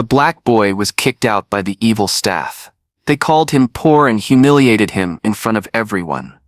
The black boy was kicked out by the evil staff. They called him poor and humiliated him in front of everyone.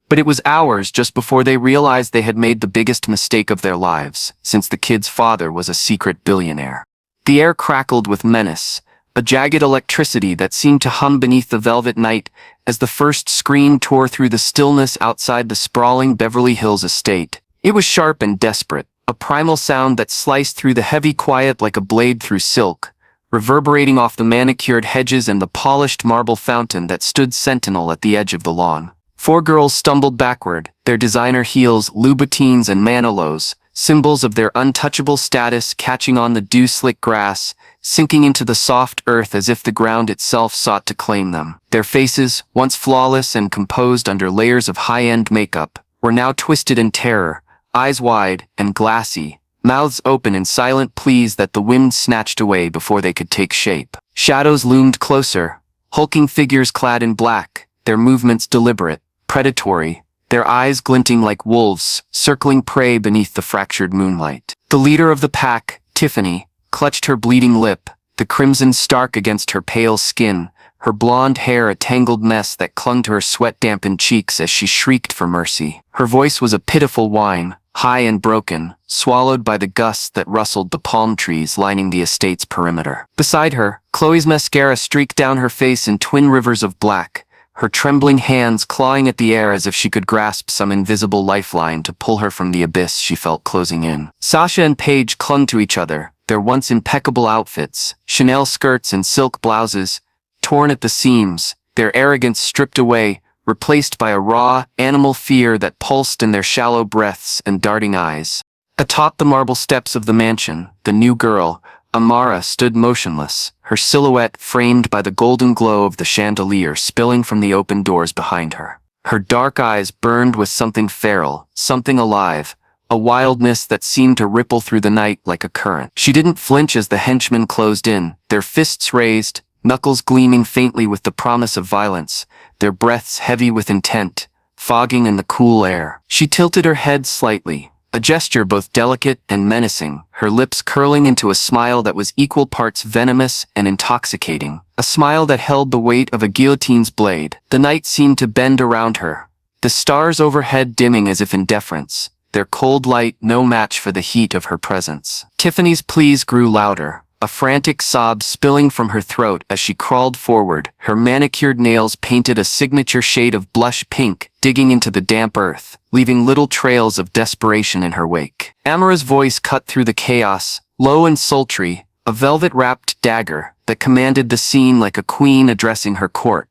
But it was hours just before they realized they had made the biggest mistake of their lives, since the kid's father was a secret billionaire. The air crackled with menace, a jagged electricity that seemed to hum beneath the velvet night as the first scream tore through the stillness outside the sprawling Beverly Hills estate. It was sharp and desperate, a primal sound that sliced through the heavy quiet like a blade through silk, reverberating off the manicured hedges and the polished marble fountain that stood sentinel at the edge of the lawn. 4 girls stumbled backward, their designer heels, Louboutins and Manilots, symbols of their untouchable status catching on the dew-slick grass, sinking into the soft earth as if the ground itself sought to claim them. Their faces, once flawless and composed under layers of high-end makeup, were now twisted in terror, eyes wide and glassy, mouths open in silent pleas that the wind snatched away before they could take shape. Shadows loomed closer, hulking figures clad in black, their movements deliberate, predatory, their eyes glinting like wolves, circling prey beneath the fractured moonlight. The leader of the pack, Tiffany, clutched her bleeding lip, the crimson stark against her pale skin, her blonde hair a tangled mess that clung to her sweat-dampened cheeks as she shrieked for mercy. Her voice was a pitiful whine, high and broken, swallowed by the gusts that rustled the palm trees lining the estate's perimeter. Beside her, Chloe's mascara streaked down her face in twin rivers of black, her trembling hands clawing at the air as if she could grasp some invisible lifeline to pull her from the abyss she felt closing in. Sasha and Paige clung to each other, their once impeccable outfits, Chanel skirts and silk blouses, torn at the seams, their arrogance stripped away, replaced by a raw, animal fear that pulsed in their shallow breaths and darting eyes. Atop the marble steps of the mansion, the new girl, Amara, stood motionless, her silhouette framed by the golden glow of the chandelier spilling from the open doors behind her. Her dark eyes burned with something feral, something alive, a wildness that seemed to ripple through the night like a current. She didn't flinch as the henchmen closed in, their fists raised, knuckles gleaming faintly with the promise of violence, their breaths heavy with intent, fogging in the cool air. She tilted her head slightly, a gesture both delicate and menacing, her lips curling into a smile that was equal parts venomous and intoxicating, a smile that held the weight of a guillotine's blade. The night seemed to bend around her, the stars overhead dimming as if in deference, their cold light no match for the heat of her presence. Tiffany's pleas grew louder, a frantic sob spilling from her throat as she crawled forward, her manicured nails painted a signature shade of blush pink, digging into the damp earth, leaving little trails of desperation in her wake. Amara's voice cut through the chaos, low and sultry, a velvet-wrapped dagger that commanded the scene like a queen addressing her court.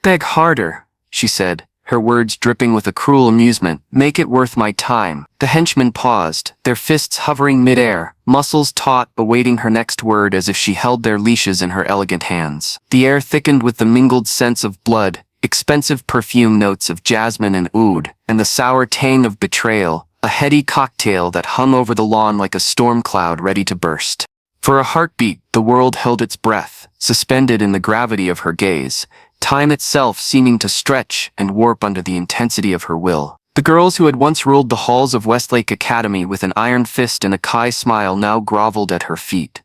"Beg harder," she said, her words dripping with a cruel amusement. "Make it worth my time." The henchmen paused, their fists hovering mid-air, muscles taut awaiting her next word as if she held their leashes in her elegant hands. The air thickened with the mingled scents of blood, expensive perfume notes of jasmine and oud, and the sour tang of betrayal, a heady cocktail that hung over the lawn like a storm cloud ready to burst. For a heartbeat, the world held its breath, suspended in the gravity of her gaze, time itself seeming to stretch and warp under the intensity of her will. The girls who had once ruled the halls of Westlake Academy with an iron fist and a Kai smile now groveled at her feet,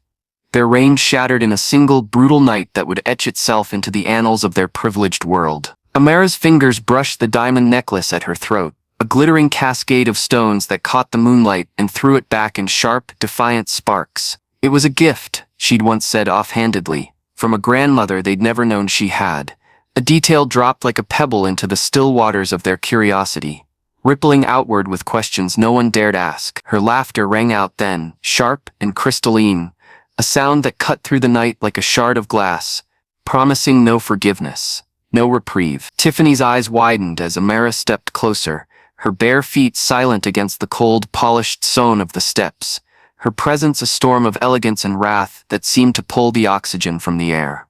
their reign shattered in a single brutal night that would etch itself into the annals of their privileged world. Amara's fingers brushed the diamond necklace at her throat, a glittering cascade of stones that caught the moonlight and threw it back in sharp, defiant sparks. It was a gift, she'd once said offhandedly, from a grandmother they'd never known she had. A detail dropped like a pebble into the still waters of their curiosity, rippling outward with questions no one dared ask. Her laughter rang out then, sharp and crystalline, a sound that cut through the night like a shard of glass, promising no forgiveness, no reprieve. Tiffany's eyes widened as Amara stepped closer, her bare feet silent against the cold, polished stone of the steps, her presence a storm of elegance and wrath that seemed to pull the oxygen from the air.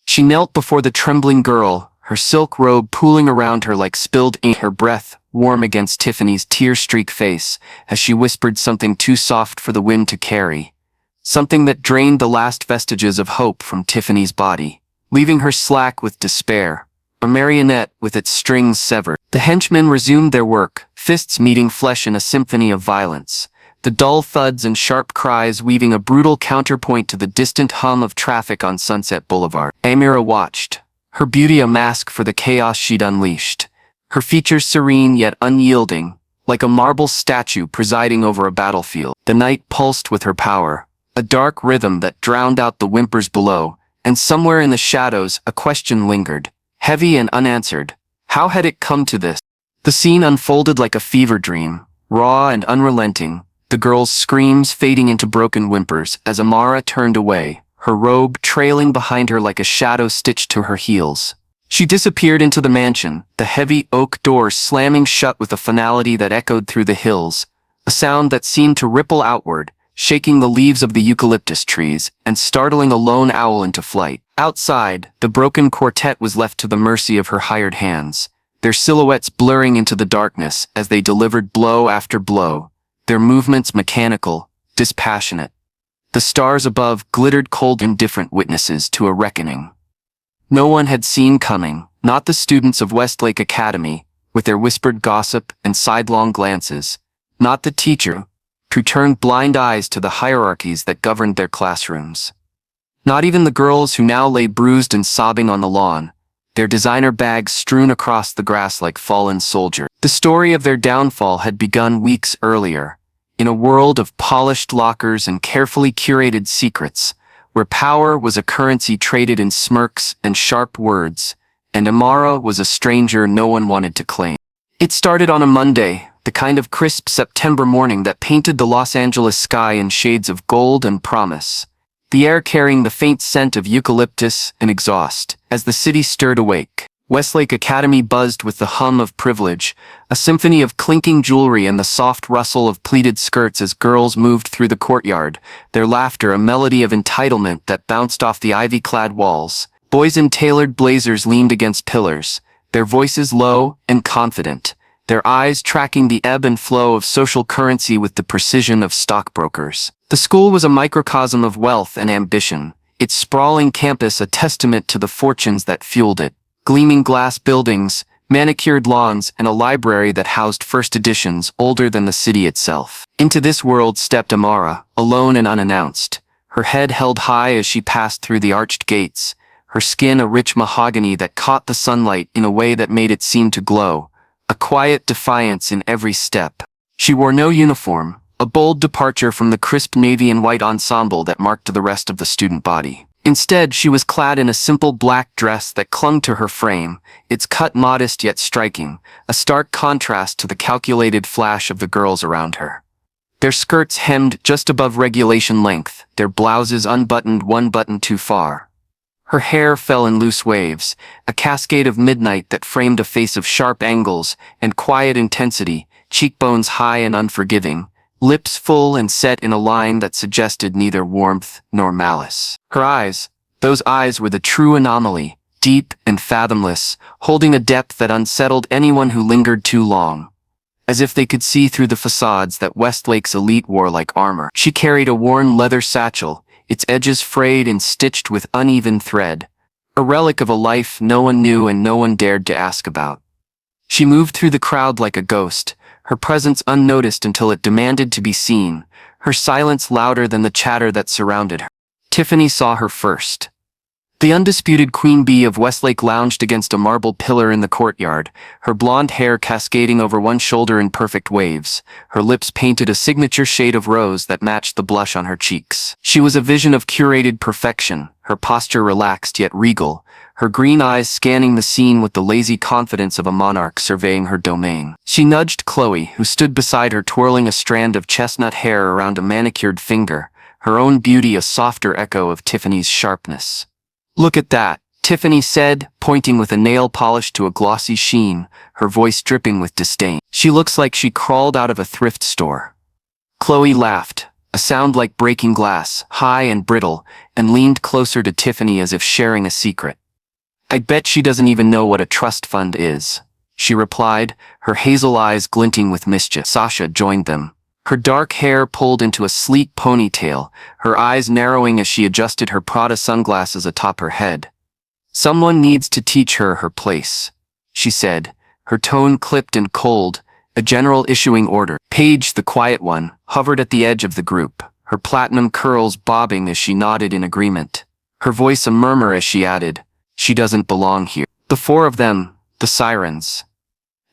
She knelt before the trembling girl, her silk robe pooling around her like spilled ink, her breath warm against Tiffany's tear-streaked face as she whispered something too soft for the wind to carry, something that drained the last vestiges of hope from Tiffany's body, leaving her slack with despair, a marionette with its strings severed. The henchmen resumed their work, fists meeting flesh in a symphony of violence, the dull thuds and sharp cries weaving a brutal counterpoint to the distant hum of traffic on Sunset Boulevard. Amira watched, her beauty a mask for the chaos she'd unleashed, her features serene yet unyielding, like a marble statue presiding over a battlefield. The night pulsed with her power, a dark rhythm that drowned out the whimpers below, and somewhere in the shadows a question lingered, heavy and unanswered. How had it come to this? The scene unfolded like a fever dream, raw and unrelenting, the girl's screams fading into broken whimpers as Amara turned away, her robe trailing behind her like a shadow stitched to her heels. She disappeared into the mansion, the heavy oak doors slamming shut with a finality that echoed through the hills, a sound that seemed to ripple outward, shaking the leaves of the eucalyptus trees and startling a lone owl into flight. Outside, the broken quartet was left to the mercy of her hired hands, their silhouettes blurring into the darkness as they delivered blow after blow, their movements mechanical, dispassionate. The stars above glittered cold, indifferent witnesses to a reckoning no one had seen coming, not the students of Westlake Academy, with their whispered gossip and sidelong glances, not the teacher, who turned blind eyes to the hierarchies that governed their classrooms. Not even the girls who now lay bruised and sobbing on the lawn, their designer bags strewn across the grass like fallen soldiers. The story of their downfall had begun weeks earlier, in a world of polished lockers and carefully curated secrets, where power was a currency traded in smirks and sharp words, and Amara was a stranger no one wanted to claim. It started on a Monday, the kind of crisp September morning that painted the Los Angeles sky in shades of gold and promise, the air carrying the faint scent of eucalyptus and exhaust. As the city stirred awake, Westlake Academy buzzed with the hum of privilege, a symphony of clinking jewelry and the soft rustle of pleated skirts as girls moved through the courtyard, their laughter a melody of entitlement that bounced off the ivy-clad walls. Boys in tailored blazers leaned against pillars, their voices low and confident, their eyes tracking the ebb and flow of social currency with the precision of stockbrokers. The school was a microcosm of wealth and ambition, its sprawling campus a testament to the fortunes that fueled it. Gleaming glass buildings, manicured lawns, and a library that housed first editions older than the city itself. Into this world stepped Amara, alone and unannounced, her head held high as she passed through the arched gates, her skin a rich mahogany that caught the sunlight in a way that made it seem to glow, a quiet defiance in every step. She wore no uniform, a bold departure from the crisp navy and white ensemble that marked the rest of the student body. Instead, she was clad in a simple black dress that clung to her frame, its cut modest yet striking, a stark contrast to the calculated flash of the girls around her. Their skirts hemmed just above regulation length, their blouses unbuttoned one button too far. Her hair fell in loose waves, a cascade of midnight that framed a face of sharp angles and quiet intensity, cheekbones high and unforgiving, lips full and set in a line that suggested neither warmth nor malice. Her eyes, those eyes were the true anomaly, deep and fathomless, holding a depth that unsettled anyone who lingered too long, as if they could see through the facades that Westlake's elite wore like armor. She carried a worn leather satchel, its edges frayed and stitched with uneven thread, a relic of a life no one knew and no one dared to ask about. She moved through the crowd like a ghost, her presence unnoticed until it demanded to be seen, her silence louder than the chatter that surrounded her. Tiffany saw her first. The undisputed queen bee of Westlake lounged against a marble pillar in the courtyard, her blonde hair cascading over one shoulder in perfect waves, her lips painted a signature shade of rose that matched the blush on her cheeks. She was a vision of curated perfection, her posture relaxed yet regal, her green eyes scanning the scene with the lazy confidence of a monarch surveying her domain. She nudged Chloe, who stood beside her twirling a strand of chestnut hair around a manicured finger, her own beauty a softer echo of Tiffany's sharpness. "Look at that," Tiffany said, pointing with a nail polish to a glossy sheen, her voice dripping with disdain. "She looks like she crawled out of a thrift store." Chloe laughed, a sound like breaking glass, high and brittle, and leaned closer to Tiffany as if sharing a secret. "I bet she doesn't even know what a trust fund is," she replied, her hazel eyes glinting with mischief. Sasha joined them, her dark hair pulled into a sleek ponytail, her eyes narrowing as she adjusted her Prada sunglasses atop her head. "Someone needs to teach her her place," she said, her tone clipped and cold, a general issuing order. Paige, the quiet one, hovered at the edge of the group, her platinum curls bobbing as she nodded in agreement. Her voice a murmur as she added, "She doesn't belong here." The four of them, the Sirens,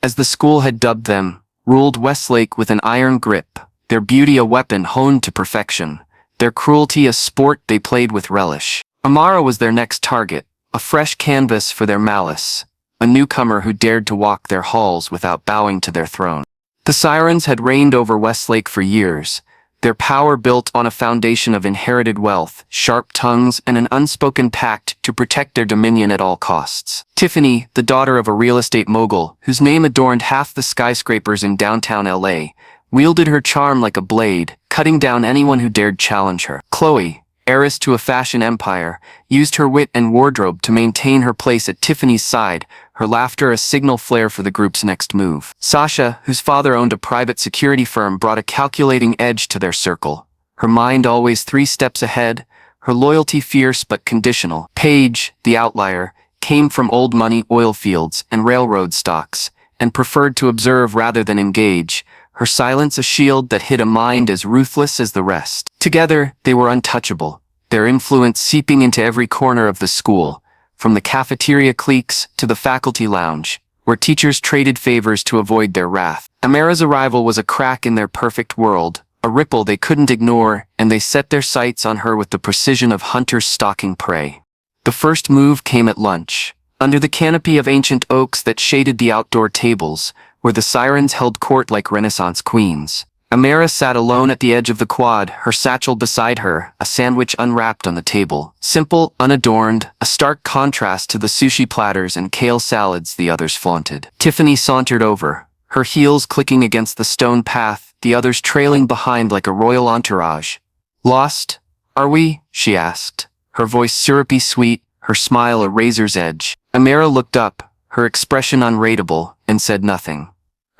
as the school had dubbed them, ruled Westlake with an iron grip, their beauty a weapon honed to perfection, their cruelty a sport they played with relish. Amara was their next target, a fresh canvas for their malice, a newcomer who dared to walk their halls without bowing to their throne. The Sirens had reigned over Westlake for years, their power built on a foundation of inherited wealth, sharp tongues, and an unspoken pact to protect their dominion at all costs. Tiffany, the daughter of a real estate mogul, whose name adorned half the skyscrapers in downtown LA, wielded her charm like a blade, cutting down anyone who dared challenge her. Chloe, heiress to a fashion empire, used her wit and wardrobe to maintain her place at Tiffany's side, her laughter a signal flare for the group's next move. Sasha, whose father owned a private security firm, brought a calculating edge to their circle, her mind always 3 steps ahead, her loyalty fierce but conditional. Paige, the outlier, came from old money oil fields and railroad stocks, and preferred to observe rather than engage, her silence a shield that hid a mind as ruthless as the rest. Together, they were untouchable, their influence seeping into every corner of the school, from the cafeteria cliques to the faculty lounge, where teachers traded favors to avoid their wrath. Amara's arrival was a crack in their perfect world, a ripple they couldn't ignore, and they set their sights on her with the precision of hunters stalking prey. The first move came at lunch, under the canopy of ancient oaks that shaded the outdoor tables, where the Sirens held court like Renaissance queens. Amara sat alone at the edge of the quad, her satchel beside her, a sandwich unwrapped on the table. Simple, unadorned, a stark contrast to the sushi platters and kale salads the others flaunted. Tiffany sauntered over, her heels clicking against the stone path, the others trailing behind like a royal entourage. "Lost, are we?" she asked, her voice syrupy sweet, her smile a razor's edge. Amara looked up, her expression unreadable, and said nothing.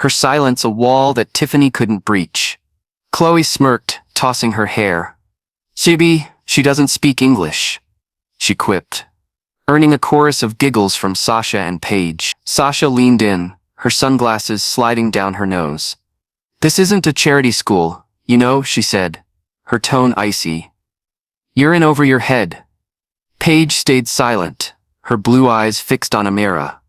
Her silence a wall that Tiffany couldn't breach. Chloe smirked, tossing her hair. "Chibi, she doesn't speak English," she quipped, earning a chorus of giggles from Sasha and Paige. Sasha leaned in, her sunglasses sliding down her nose. "This isn't a charity school, you know," she said, her tone icy. "You're in over your head." Paige stayed silent, her blue eyes fixed on Amara,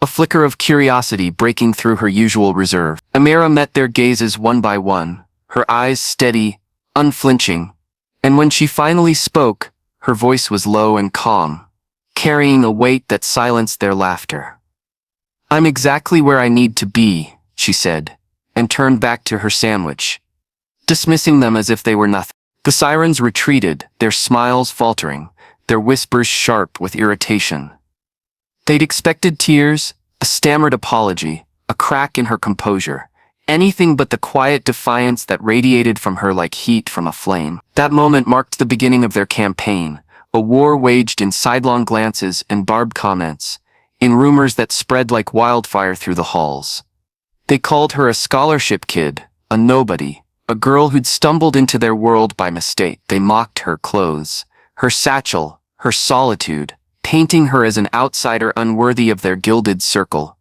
a flicker of curiosity breaking through her usual reserve. Amara met their gazes one by one, her eyes steady, unflinching, and when she finally spoke, her voice was low and calm, carrying a weight that silenced their laughter. "I'm exactly where I need to be," she said, and turned back to her sandwich, dismissing them as if they were nothing. The Sirens retreated, their smiles faltering, their whispers sharp with irritation. They'd expected tears, a stammered apology, a crack in her composure, anything but the quiet defiance that radiated from her like heat from a flame. That moment marked the beginning of their campaign, a war waged in sidelong glances and barbed comments, in rumors that spread like wildfire through the halls. They called her a scholarship kid, a nobody, a girl who'd stumbled into their world by mistake. They mocked her clothes, her satchel, her solitude, painting her as an outsider unworthy of their gilded circle.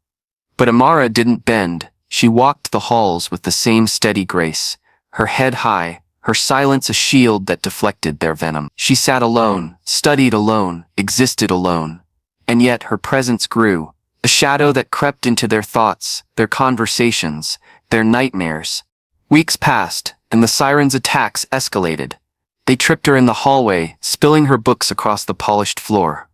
But Amara didn't bend. She walked the halls with the same steady grace, her head high, her silence a shield that deflected their venom. She sat alone, studied alone, existed alone. And yet her presence grew, a shadow that crept into their thoughts, their conversations, their nightmares. Weeks passed, and the Sirens' attacks escalated. They tripped her in the hallway, spilling her books across the polished floor,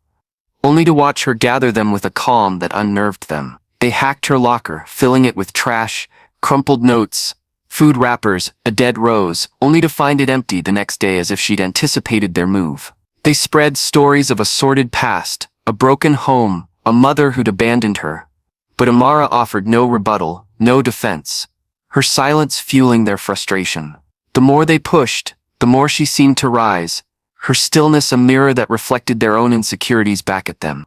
only to watch her gather them with a calm that unnerved them. They hacked her locker, filling it with trash, crumpled notes, food wrappers, a dead rose, only to find it empty the next day as if she'd anticipated their move. They spread stories of a sordid past, a broken home, a mother who'd abandoned her. But Amara offered no rebuttal, no defense, her silence fueling their frustration. The more they pushed, the more she seemed to rise, her stillness a mirror that reflected their own insecurities back at them.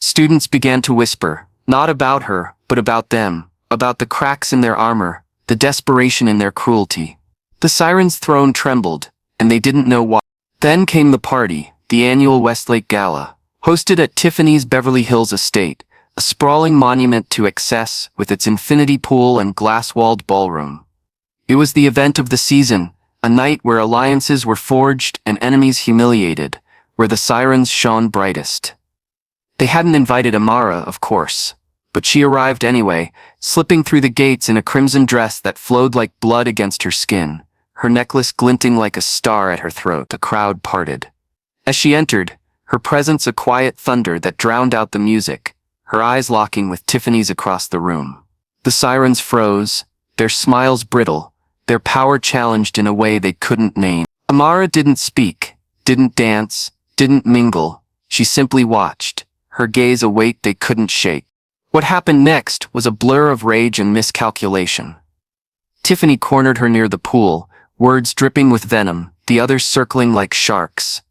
Students began to whisper, not about her, but about them, about the cracks in their armor, the desperation in their cruelty. The Sirens' throne trembled, and they didn't know why. Then came the party, the annual Westlake Gala, hosted at Tiffany's Beverly Hills estate, a sprawling monument to excess with its infinity pool and glass-walled ballroom. It was the event of the season, a night where alliances were forged and enemies humiliated, where the sirens shone brightest. They hadn't invited Amara, of course, but she arrived anyway, slipping through the gates in a crimson dress that flowed like blood against her skin, her necklace glinting like a star at her throat. The crowd parted. As she entered, her presence a quiet thunder that drowned out the music, her eyes locking with Tiffany's across the room. The sirens froze, their smiles brittle, their power challenged in a way they couldn't name. Amara didn't speak, didn't dance, didn't mingle. She simply watched, her gaze a weight they couldn't shake. What happened next was a blur of rage and miscalculation. Tiffany cornered her near the pool, words dripping with venom, the others circling like sharks.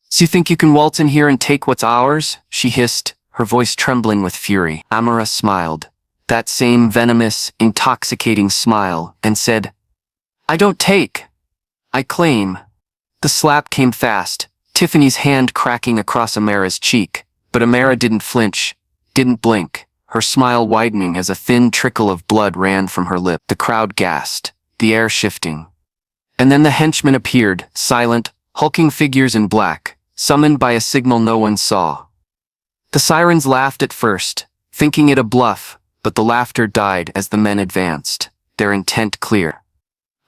"So you think you can waltz in here and take what's ours?" she hissed, her voice trembling with fury. Amara smiled, that same venomous, intoxicating smile, and said, "I don't take. I claim." The slap came fast, Tiffany's hand cracking across Amara's cheek, but Amara didn't flinch, didn't blink, her smile widening as a thin trickle of blood ran from her lip. The crowd gasped, the air shifting. And then the henchmen appeared, silent, hulking figures in black, summoned by a signal no one saw. The sirens laughed at first, thinking it a bluff, but the laughter died as the men advanced, their intent clear.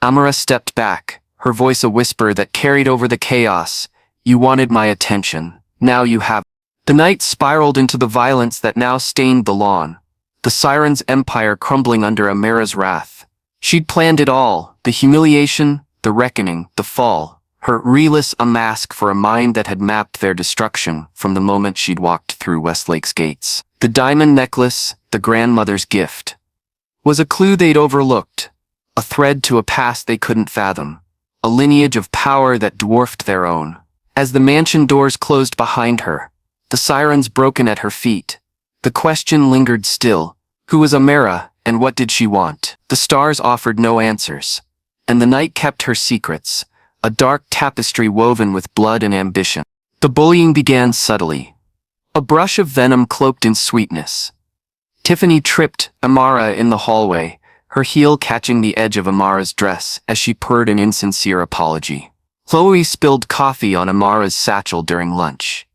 Amara stepped back, her voice a whisper that carried over the chaos. "You wanted my attention, now you have." The night spiraled into the violence that now stained the lawn, the siren's empire crumbling under Amara's wrath. She'd planned it all, the humiliation, the reckoning, the fall, her realist a mask for a mind that had mapped their destruction from the moment she'd walked through Westlake's gates. The diamond necklace, the grandmother's gift, was a clue they'd overlooked, a thread to a past they couldn't fathom, a lineage of power that dwarfed their own. As the mansion doors closed behind her, the sirens broken at her feet, the question lingered still. Who was Amara, and what did she want? The stars offered no answers, and the night kept her secrets, a dark tapestry woven with blood and ambition. The bullying began subtly, a brush of venom cloaked in sweetness. Tiffany tripped Amara in the hallway, her heel catching the edge of Amara's dress as she purred an insincere apology. Chloe spilled coffee on Amara's satchel during lunch,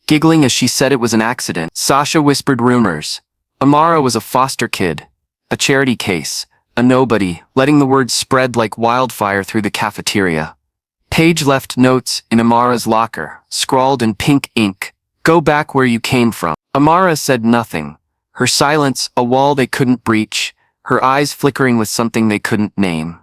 giggling as she said it was an accident. Sasha whispered rumors. Amara was a foster kid, a charity case, a nobody, letting the word spread like wildfire through the cafeteria. Paige left notes in Amara's locker, scrawled in pink ink. "Go back where you came from." Amara said nothing, her silence a wall they couldn't breach, her eyes flickering with something they couldn't name.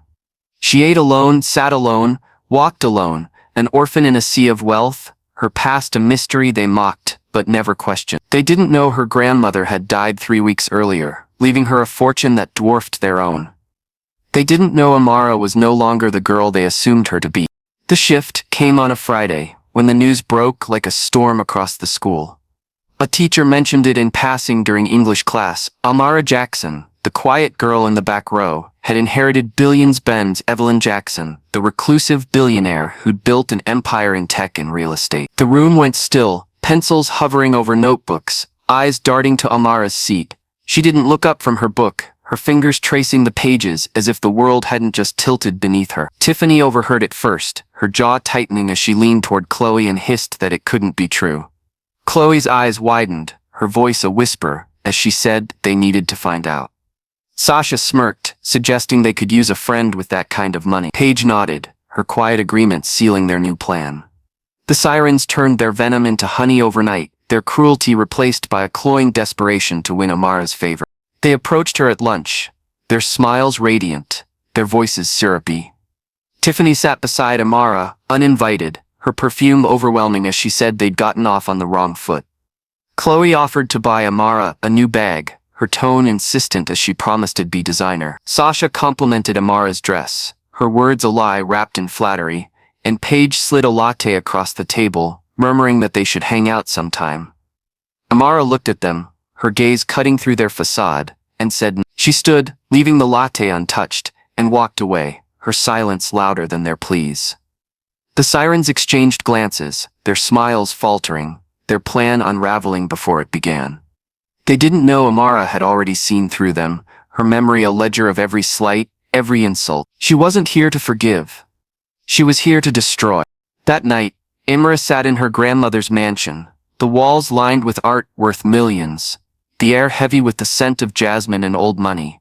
She ate alone, sat alone, walked alone, an orphan in a sea of wealth, her past a mystery they mocked but never questioned. They didn't know her grandmother had died 3 weeks earlier, leaving her a fortune that dwarfed their own. They didn't know Amara was no longer the girl they assumed her to be. The shift came on a Friday, when the news broke like a storm across the school. A teacher mentioned it in passing during English class. Amara Jackson, the quiet girl in the back row, had inherited billions. Evelyn Jackson, the reclusive billionaire who'd built an empire in tech and real estate. The room went still, pencils hovering over notebooks, eyes darting to Amara's seat. She didn't look up from her book, her fingers tracing the pages as if the world hadn't just tilted beneath her. Tiffany overheard it first, her jaw tightening as she leaned toward Chloe and hissed that it couldn't be true. Chloe's eyes widened, her voice a whisper, as she said they needed to find out. Sasha smirked, suggesting they could use a friend with that kind of money. Paige nodded, her quiet agreement sealing their new plan. The sirens turned their venom into honey overnight, their cruelty replaced by a cloying desperation to win Amara's favor. They approached her at lunch, their smiles radiant, their voices syrupy. Tiffany sat beside Amara, uninvited, her perfume overwhelming as she said they'd gotten off on the wrong foot. Chloe offered to buy Amara a new bag, her tone insistent as she promised it'd be designer. Sasha complimented Amara's dress, her words a lie wrapped in flattery, and Paige slid a latte across the table, murmuring that they should hang out sometime. Amara looked at them, her gaze cutting through their facade, and said no. She stood, leaving the latte untouched, and walked away, her silence louder than their pleas. The sirens exchanged glances, their smiles faltering, their plan unraveling before it began. They didn't know Amara had already seen through them, her memory a ledger of every slight, every insult. She wasn't here to forgive. She was here to destroy. That night, Imra sat in her grandmother's mansion, the walls lined with art worth millions, the air heavy with the scent of jasmine and old money.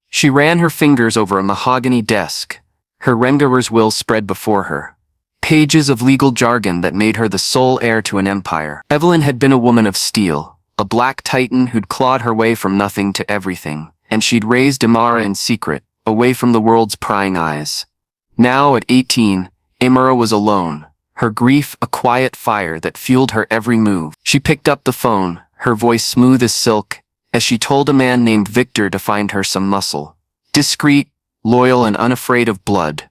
She ran her fingers over a mahogany desk, her Rengawer's will spread before her. Pages of legal jargon that made her the sole heir to an empire. Evelyn had been a woman of steel, a black titan who'd clawed her way from nothing to everything, and she'd raised Imara in secret, away from the world's prying eyes. Now, at 18, Imara was alone, her grief a quiet fire that fueled her every move. She picked up the phone, her voice smooth as silk, as she told a man named Victor to find her some muscle. Discreet, loyal, and unafraid of blood.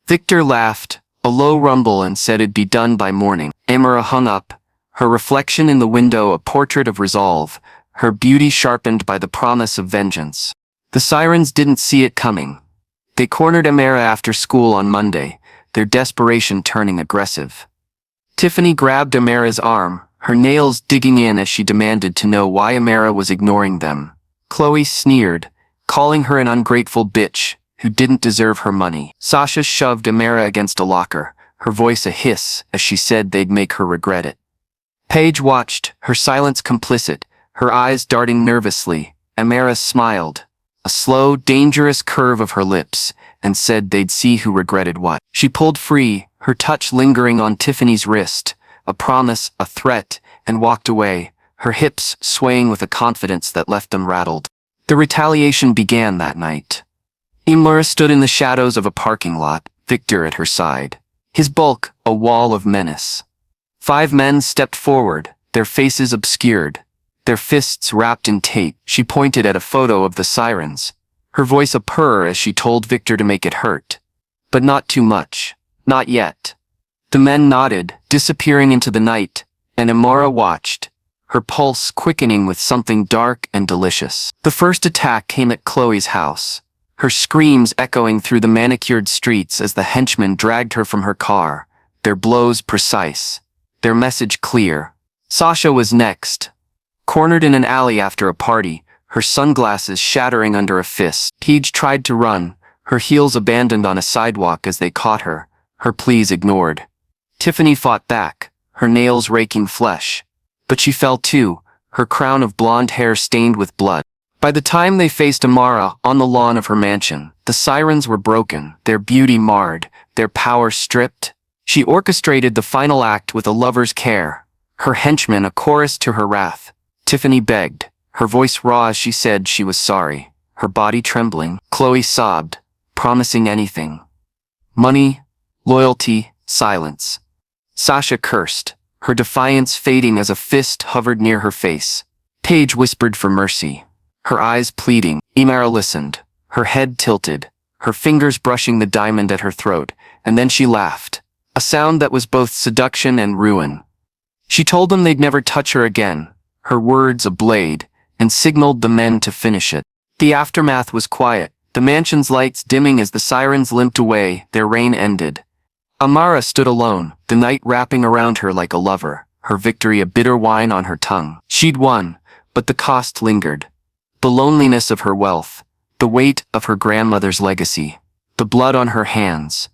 Victor laughed, a low rumble, and said it'd be done by morning. Imara hung up, her reflection in the window a portrait of resolve, her beauty sharpened by the promise of vengeance. The sirens didn't see it coming. They cornered Amara after school on Monday, their desperation turning aggressive. Tiffany grabbed Amara's arm, her nails digging in as she demanded to know why Amara was ignoring them. Chloe sneered, calling her an ungrateful bitch who didn't deserve her money. Sasha shoved Amara against a locker, her voice a hiss as she said they'd make her regret it. Paige watched, her silence complicit, her eyes darting nervously. Amara smiled, a slow, dangerous curve of her lips, and said they'd see who regretted what. She pulled free, her touch lingering on Tiffany's wrist, a promise, a threat, and walked away, her hips swaying with a confidence that left them rattled. The retaliation began that night. Imra stood in the shadows of a parking lot, Victor at her side. His bulk, a wall of menace. 5 men stepped forward, their faces obscured, their fists wrapped in tape. She pointed at a photo of the sirens, her voice a purr as she told Victor to make it hurt. But not too much. Not yet. The men nodded, disappearing into the night, and Amara watched, her pulse quickening with something dark and delicious. The first attack came at Chloe's house, her screams echoing through the manicured streets as the henchmen dragged her from her car, their blows precise, their message clear. Sasha was next. Cornered in an alley after a party, her sunglasses shattering under a fist. Paige tried to run, her heels abandoned on a sidewalk as they caught her, her pleas ignored. Tiffany fought back, her nails raking flesh. But she fell too, her crown of blonde hair stained with blood. By the time they faced Amara on the lawn of her mansion, the sirens were broken, their beauty marred, their power stripped. She orchestrated the final act with a lover's care, her henchmen a chorus to her wrath. Tiffany begged, her voice raw as she said she was sorry, her body trembling. Chloe sobbed, promising anything. Money, loyalty, silence. Sasha cursed, her defiance fading as a fist hovered near her face. Paige whispered for mercy, her eyes pleading. Imara listened, her head tilted, her fingers brushing the diamond at her throat, and then she laughed, a sound that was both seduction and ruin. She told them they'd never touch her again, her words a blade, and signaled the men to finish it. The aftermath was quiet, the mansion's lights dimming as the sirens limped away, their reign ended. Amara stood alone, the night wrapping around her like a lover, her victory a bitter wine on her tongue. She'd won, but the cost lingered. The loneliness of her wealth, the weight of her grandmother's legacy, the blood on her hands.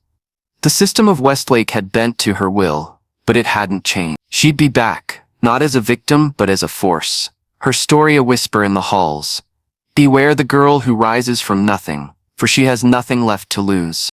The system of Westlake had bent to her will, but it hadn't changed. She'd be back, not as a victim but as a force, her story a whisper in the halls. Beware the girl who rises from nothing, for she has nothing left to lose.